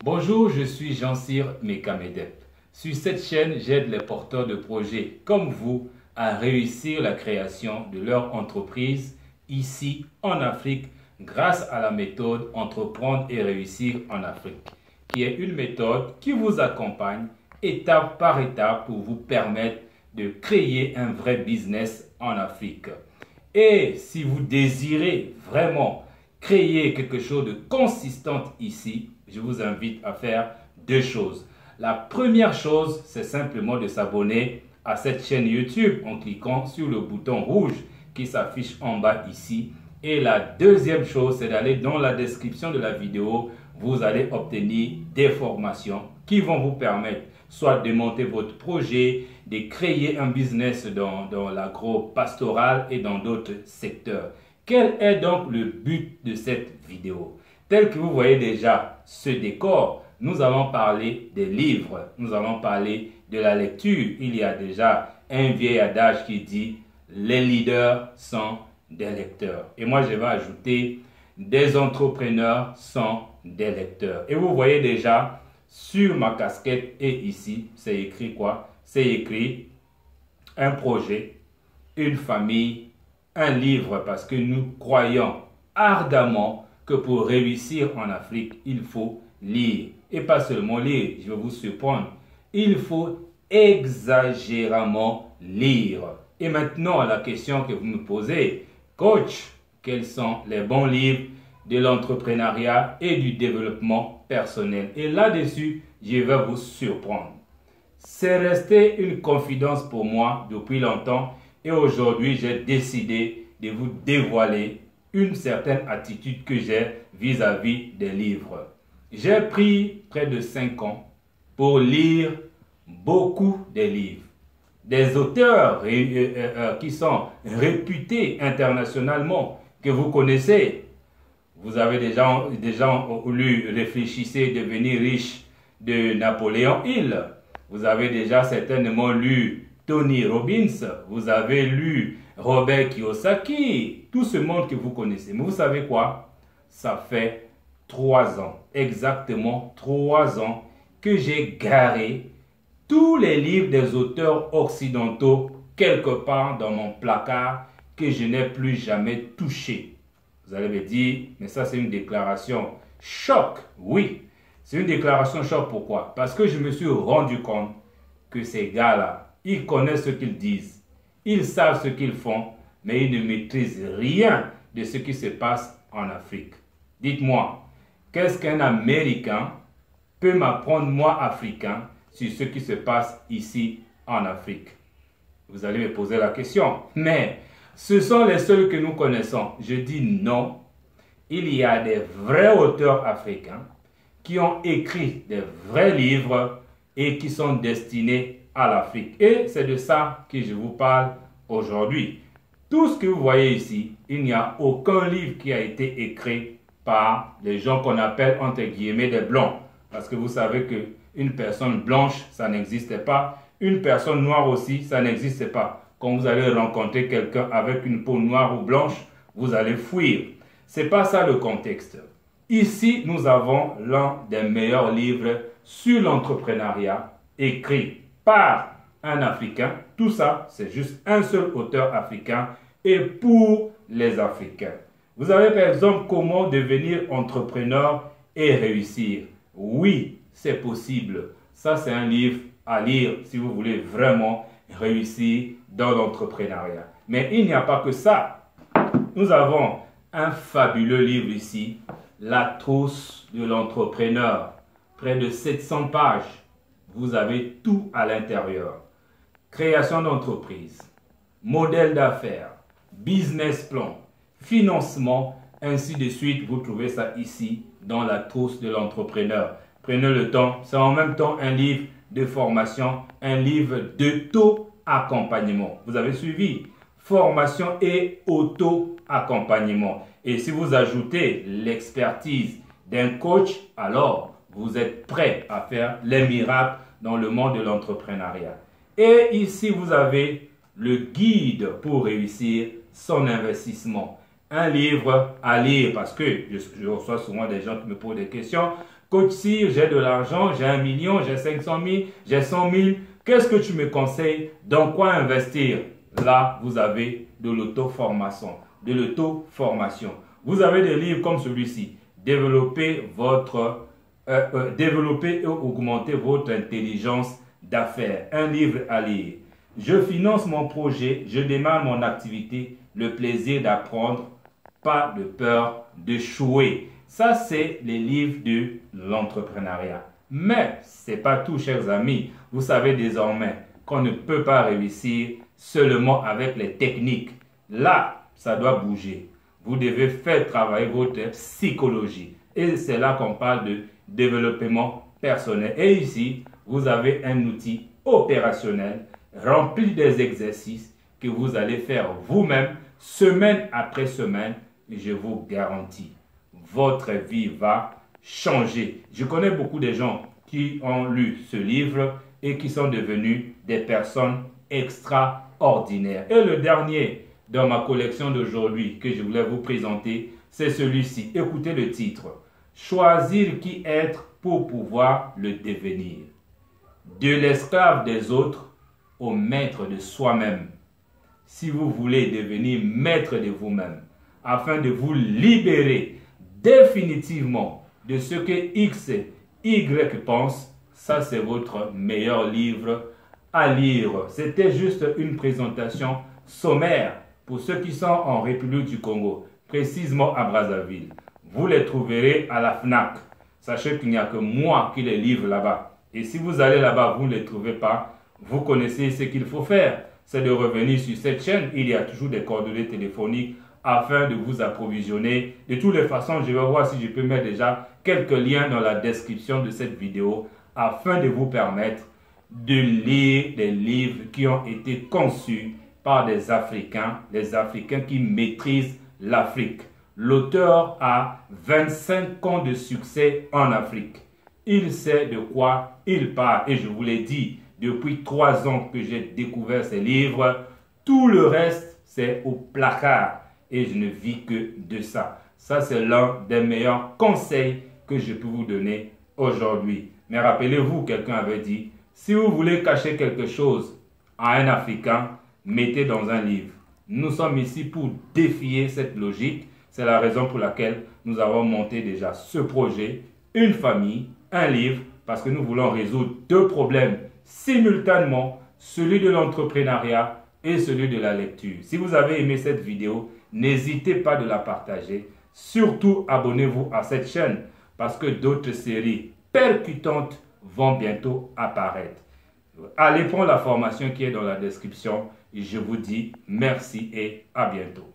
Bonjour, je suis Jean-Cyr Mekamedep. Sur cette chaîne, j'aide les porteurs de projets comme vous à réussir la création de leur entreprise ici en Afrique grâce à la méthode Entreprendre et réussir en Afrique, qui est une méthode qui vous accompagne étape par étape pour vous permettre de créer un vrai business en Afrique. Et si vous désirez vraiment créer quelque chose de consistant ici, je vous invite à faire deux choses. La première chose, c'est simplement de s'abonner à cette chaîne YouTube en cliquant sur le bouton rouge qui s'affiche en bas ici. Et la deuxième chose, c'est d'aller dans la description de la vidéo. Vous allez obtenir des formations qui vont vous permettre soit de monter votre projet, de créer un business dans l'agro-pastoral et dans d'autres secteurs. Quel est donc le but de cette vidéo? Tel que vous voyez déjà ce décor, nous allons parler des livres, nous allons parler de la lecture. Il y a déjà un vieil adage qui dit « les leaders sont des lecteurs ». Et moi, je vais ajouter « des entrepreneurs sont des lecteurs ». Et vous voyez déjà sur ma casquette et ici, c'est écrit quoi? C'est écrit un projet, une famille, un livre, parce que nous croyons ardemment que pour réussir en Afrique, il faut lire. Et pas seulement lire, je vais vous surprendre. Il faut exagérément lire. Et maintenant, la question que vous me posez, coach, quels sont les bons livres de l'entrepreneuriat et du développement personnel? Et là-dessus, je vais vous surprendre. C'est resté une confidence pour moi depuis longtemps et aujourd'hui, j'ai décidé de vous dévoiler une certaine attitude que j'ai vis-à-vis des livres. J'ai pris près de 5 ans pour lire beaucoup de livres. Des auteurs qui sont réputés internationalement, que vous connaissez. Vous avez déjà lu Réfléchissez, devenir riche de Napoléon Hill. Vous avez déjà certainement lu Tony Robbins. Vous avez lu Robert Kiyosaki. Tout ce monde que vous connaissez. Mais vous savez quoi? Ça fait 3 ans, exactement 3 ans, que j'ai garé tous les livres des auteurs occidentaux quelque part dans mon placard que je n'ai plus jamais touché. Vous allez me dire, mais ça c'est une déclaration choc. Oui, c'est une déclaration choc. Pourquoi? Parce que je me suis rendu compte que ces gars-là, ils connaissent ce qu'ils disent. Ils savent ce qu'ils font, mais ils ne maîtrisent rien de ce qui se passe en Afrique. Dites-moi, qu'est-ce qu'un Américain peut m'apprendre, moi, Africain, sur ce qui se passe ici en Afrique? Vous allez me poser la question. Mais ce sont les seuls que nous connaissons. Je dis non. Il y a des vrais auteurs africains qui ont écrit des vrais livres et qui sont destinés à l'Afrique. Et c'est de ça que je vous parle aujourd'hui. Tout ce que vous voyez ici, il n'y a aucun livre qui a été écrit par les gens qu'on appelle entre guillemets des blancs. Parce que vous savez qu'une personne blanche, ça n'existe pas. Une personne noire aussi, ça n'existe pas. Quand vous allez rencontrer quelqu'un avec une peau noire ou blanche, vous allez fuir. Ce n'est pas ça le contexte. Ici, nous avons l'un des meilleurs livres sur l'entrepreneuriat écrit par un Africain. Tout ça, c'est juste un seul auteur africain et pour les Africains. Vous avez par exemple comment devenir entrepreneur et réussir. Oui, c'est possible. Ça, c'est un livre à lire si vous voulez vraiment réussir dans l'entrepreneuriat. Mais il n'y a pas que ça. Nous avons un fabuleux livre ici, La trousse de l'entrepreneur. Près de 700 pages. Vous avez tout à l'intérieur. Création d'entreprise, modèle d'affaires, business plan, financement, ainsi de suite. Vous trouvez ça ici dans la trousse de l'entrepreneur. Prenez le temps. C'est en même temps un livre de formation, un livre d'auto-accompagnement. Vous avez suivi? Formation et auto-accompagnement. Et si vous ajoutez l'expertise d'un coach, alors vous êtes prêt à faire les miracles dans le monde de l'entrepreneuriat. Et ici, vous avez le guide pour réussir son investissement. Un livre à lire parce que je reçois souvent des gens qui me posent des questions. Coach Cyr, j'ai de l'argent, j'ai 1 million, j'ai 500 000, j'ai 100 000. Qu'est-ce que tu me conseilles? Dans quoi investir? Là, vous avez de l'auto-formation. Vous avez des livres comme celui-ci. Développer et augmenter votre intelligence d'affaires. Un livre à lire. Je finance mon projet, je démarre mon activité, le plaisir d'apprendre, pas de peur d'échouer. Ça, c'est les livres de l'entrepreneuriat. Mais ce n'est pas tout, chers amis. Vous savez désormais qu'on ne peut pas réussir seulement avec les techniques. Là, ça doit bouger. Vous devez faire travailler votre psychologie. Et c'est là qu'on parle de développement personnel. Et ici, vous avez un outil opérationnel rempli des exercices que vous allez faire vous-même, semaine après semaine. Et je vous garantis, votre vie va changer. Je connais beaucoup de gens qui ont lu ce livre et qui sont devenus des personnes extraordinaires. Et le dernier dans ma collection d'aujourd'hui que je voulais vous présenter, c'est celui-ci. Écoutez le titre. Choisir qui être pour pouvoir le devenir. De l'esclave des autres au maître de soi-même. Si vous voulez devenir maître de vous-même, afin de vous libérer définitivement de ce que X et Y pensent, ça c'est votre meilleur livre à lire. C'était juste une présentation sommaire pour ceux qui sont en République du Congo, précisément à Brazzaville. Vous les trouverez à la FNAC. Sachez qu'il n'y a que moi qui les livre là-bas. Et si vous allez là-bas, vous ne les trouvez pas, vous connaissez ce qu'il faut faire. C'est de revenir sur cette chaîne. Il y a toujours des coordonnées téléphoniques afin de vous approvisionner. De toutes les façons, je vais voir si je peux mettre déjà quelques liens dans la description de cette vidéo afin de vous permettre de lire des livres qui ont été conçus par des Africains qui maîtrisent l'Afrique. L'auteur a 25 ans de succès en Afrique. Il sait de quoi il parle. Et je vous l'ai dit, depuis 3 ans que j'ai découvert ces livres, tout le reste, c'est au placard. Et je ne vis que de ça. Ça, c'est l'un des meilleurs conseils que je peux vous donner aujourd'hui. Mais rappelez-vous, quelqu'un avait dit, si vous voulez cacher quelque chose à un Africain, mettez dans un livre. Nous sommes ici pour défier cette logique. C'est la raison pour laquelle nous avons monté déjà ce projet, une famille, un livre, parce que nous voulons résoudre 2 problèmes simultanément, celui de l'entrepreneuriat et celui de la lecture. Si vous avez aimé cette vidéo, n'hésitez pas de la partager. Surtout, abonnez-vous à cette chaîne parce que d'autres séries percutantes vont bientôt apparaître. Allez prendre la formation qui est dans la description. Je vous dis merci et à bientôt.